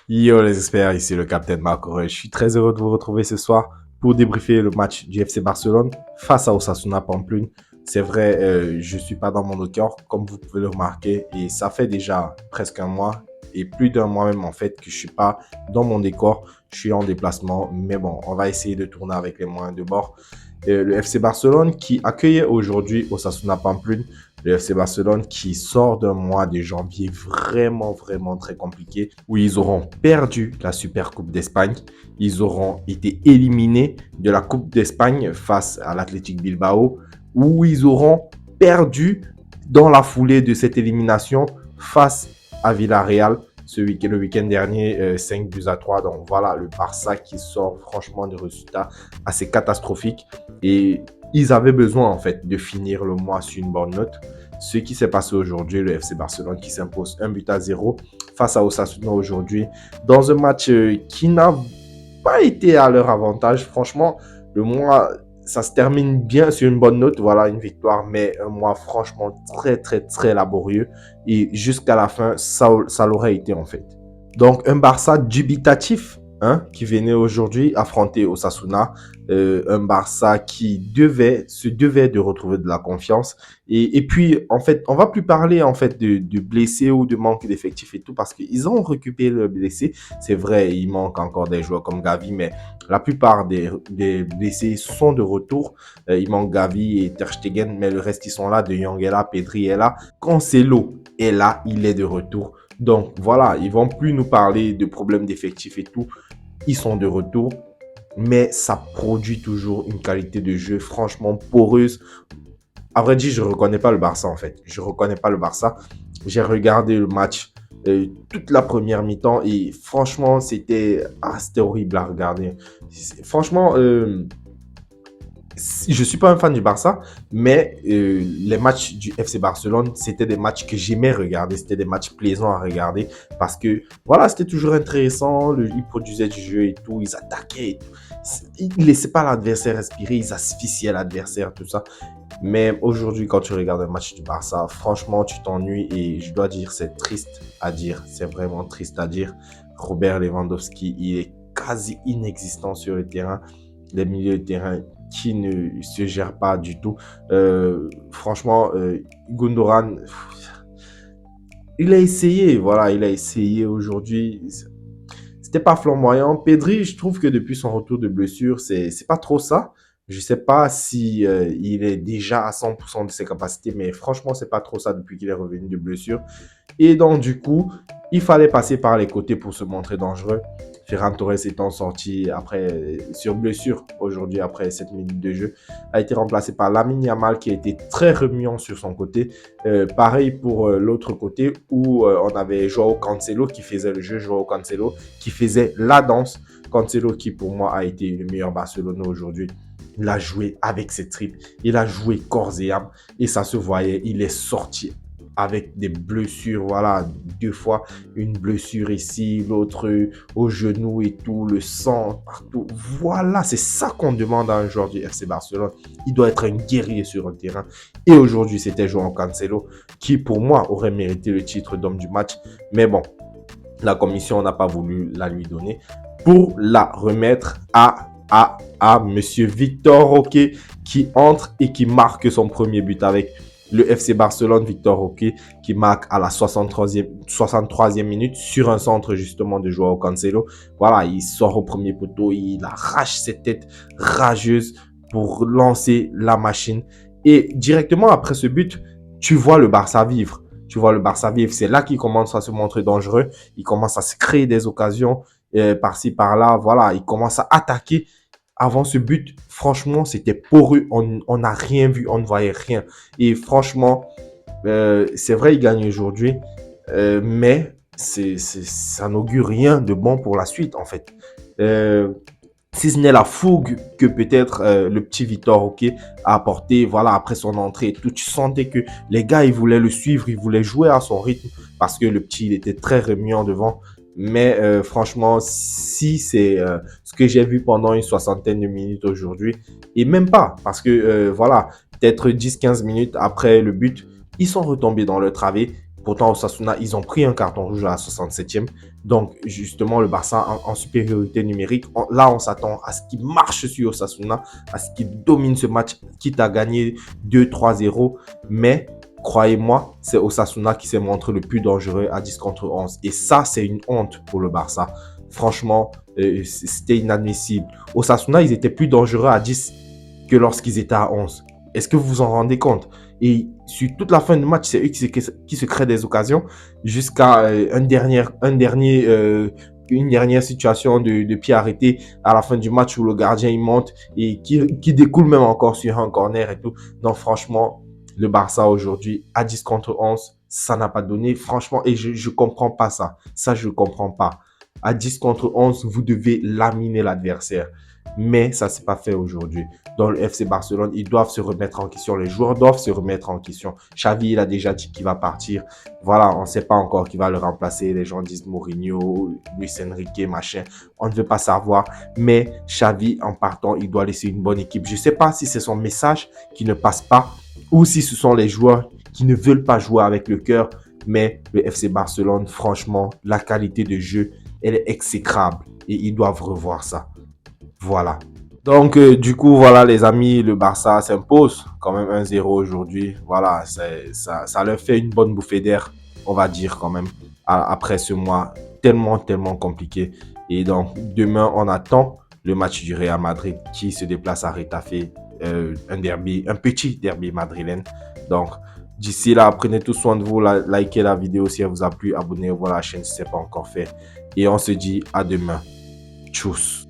Yo les experts, ici le Capitaine Marco. Je suis très heureux de vous retrouver ce soir pour débriefer le match du FC Barcelone face à Osasuna Pamplune. C'est vrai, je suis pas dans mon cœur, comme vous pouvez le remarquer, et ça fait déjà presque un mois et plus d'un mois même en fait que je suis pas dans mon décor. Je suis en déplacement, mais bon, on va essayer de tourner avec les moyens de bord. Le FC Barcelone qui accueillait aujourd'hui Osasuna Pamplune. Le FC Barcelone qui sort d'un mois de janvier vraiment très compliqué où ils auront perdu la Super Coupe d'Espagne. Ils auront été éliminés de la Coupe d'Espagne face à l'Athletic Bilbao où ils auront perdu dans la foulée de cette élimination face à Villarreal le week-end dernier, 5 buts à 3. Donc voilà, le Barça qui sort franchement de résultats assez catastrophiques. Et ils avaient besoin en fait de finir le mois sur une bonne note. Ce qui s'est passé aujourd'hui, le FC Barcelone qui s'impose 1 but à 0 face à Osasuna aujourd'hui, dans un match qui n'a pas été à leur avantage. Franchement, le mois, ça se termine bien sur une bonne note, voilà, une victoire, mais un mois franchement très laborieux. Et jusqu'à la fin, ça l'aurait été en fait. Donc, un Barça dubitatif, hein, qui venait aujourd'hui affronter Osasuna. Un Barça qui se devait de retrouver de la confiance. Et puis, en fait, on va plus parler en fait de blessés ou de manque d'effectifs et tout parce qu'ils ont récupéré le blessé. C'est vrai, il manque encore des joueurs comme Gavi, mais la plupart des blessés sont de retour. Il manque Gavi et Ter Stegen, mais le reste, ils sont là. De Jong est là, Pedri est là. Cancelo est là, il est de retour. Donc voilà, ils vont plus nous parler de problèmes d'effectifs et tout. Ils sont de retour, mais ça produit toujours une qualité de jeu franchement poreuse. À vrai dire, je ne reconnais pas le Barça en fait. Je ne reconnais pas le Barça. J'ai regardé le match toute la première mi-temps et franchement, c'était horrible à regarder. Franchement, je ne suis pas un fan du Barça, mais les matchs du FC Barcelone, c'était des matchs que j'aimais regarder. C'était des matchs plaisants à regarder parce que, voilà, c'était toujours intéressant. Ils produisaient du jeu et tout. Ils attaquaient et tout. Ils ne laissaient pas l'adversaire respirer. Ils asphyxiaient l'adversaire, tout ça. Mais aujourd'hui, quand tu regardes un match du Barça, franchement, tu t'ennuies et je dois dire, c'est triste à dire. C'est vraiment triste à dire. Robert Lewandowski, il est quasi inexistant sur le terrain. Les milieux de terrain qui ne se gèrent pas du tout. Franchement, Gundogan, il a essayé, voilà, il a essayé aujourd'hui. C'était pas flamboyant. Pedri, je trouve que depuis son retour de blessure, c'est pas trop ça. Je sais pas si il est déjà à 100% de ses capacités, mais franchement, c'est pas trop ça depuis qu'il est revenu de blessure. Et donc, du coup, il fallait passer par les côtés pour se montrer dangereux. Ferran Torres étant sorti après, sur blessure aujourd'hui, après 7 minutes de jeu, a été remplacé par Lamine Yamal qui a été très remuant sur son côté. Pareil pour l'autre côté où on avait Joao Cancelo qui faisait le jeu, Joao Cancelo qui faisait la danse. Cancelo qui pour moi a été le meilleur Barcelonais aujourd'hui. Il a joué avec ses tripes, il a joué corps et âme et ça se voyait, il est sorti avec des blessures, voilà, 2 fois, une blessure ici, l'autre au genou et tout, le sang partout. Voilà, c'est ça qu'on demande à un joueur du FC Barcelone. Il doit être un guerrier sur le terrain. Et aujourd'hui, c'était Joao Cancelo qui, pour moi, aurait mérité le titre d'homme du match. Mais bon, la commission n'a pas voulu la lui donner pour la remettre à Monsieur Victor Roque qui entre et qui marque son premier but avec le FC Barcelone. Victor Roque qui marque à la 63e minute sur un centre justement de Joao Cancelo. Voilà, il sort au premier poteau, il arrache cette tête rageuse pour lancer la machine. Et directement après ce but, tu vois le Barça vivre. Tu vois le Barça vivre. C'est là qu'il commence à se montrer dangereux. Il commence à se créer des occasions par-ci, par-là. Voilà, il commence à attaquer. Avant ce but, franchement, c'était poreux. On n'a rien vu, on ne voyait rien. Et franchement, c'est vrai, il gagne aujourd'hui, mais ça n'augure rien de bon pour la suite, en fait. Si ce n'est la fougue que peut-être le petit Victor Roque a apporté, voilà, après son entrée et tout, tu sentais que les gars, ils voulaient le suivre, ils voulaient jouer à son rythme parce que le petit, il était très remuant devant. Mais franchement, si c'est ce que j'ai vu pendant une soixantaine de minutes aujourd'hui, et même pas, parce que voilà, peut-être 10-15 minutes après le but, ils sont retombés dans le travée Pourtant, Osasuna, ils ont pris un carton rouge à la 67e. Donc, justement, le Barça en supériorité numérique. Là, on s'attend à ce qu'il marche sur Osasuna, à ce qu'il domine ce match, quitte à gagner 2-3-0. Mais, croyez-moi, c'est Osasuna qui s'est montré le plus dangereux à 10 contre 11. Et ça, c'est une honte pour le Barça. Franchement, c'était inadmissible. Osasuna, ils étaient plus dangereux à 10 que lorsqu'ils étaient à 11. Est-ce que vous vous en rendez compte? Et sur toute la fin du match, c'est eux qui se créent des occasions jusqu'à une dernière situation de pied arrêté à la fin du match où le gardien il monte et qui découle même encore sur un corner et tout. Donc franchement, le Barça aujourd'hui à 10 contre 11, ça n'a pas donné. Franchement, et je comprends pas ça. Ça, je comprends pas. À 10 contre 11, vous devez laminer l'adversaire. Mais ça ne s'est pas fait aujourd'hui. Dans le FC Barcelone, ils doivent se remettre en question. Les joueurs doivent se remettre en question. Xavi, il a déjà dit qu'il va partir. Voilà, on ne sait pas encore qui va le remplacer. Les gens disent Mourinho, Luis Enrique, machin. On ne veut pas savoir. Mais Xavi, en partant, il doit laisser une bonne équipe. Je ne sais pas si c'est son message qui ne passe pas ou si ce sont les joueurs qui ne veulent pas jouer avec le cœur. Mais le FC Barcelone, franchement, la qualité de jeu, elle est exécrable. Et ils doivent revoir ça. Voilà. Donc, du coup, voilà, les amis, le Barça s'impose quand même 1-0 aujourd'hui. Voilà, ça leur fait une bonne bouffée d'air, on va dire quand même, après ce mois tellement compliqué. Et donc, demain, on attend le match du Real Madrid qui se déplace à Retafe, un petit derby madrilène. Donc, d'ici là, prenez tout soin de vous, likez la vidéo si elle vous a plu, abonnez-vous à la chaîne si ce n'est pas encore fait. Et on se dit à demain. Tchuss.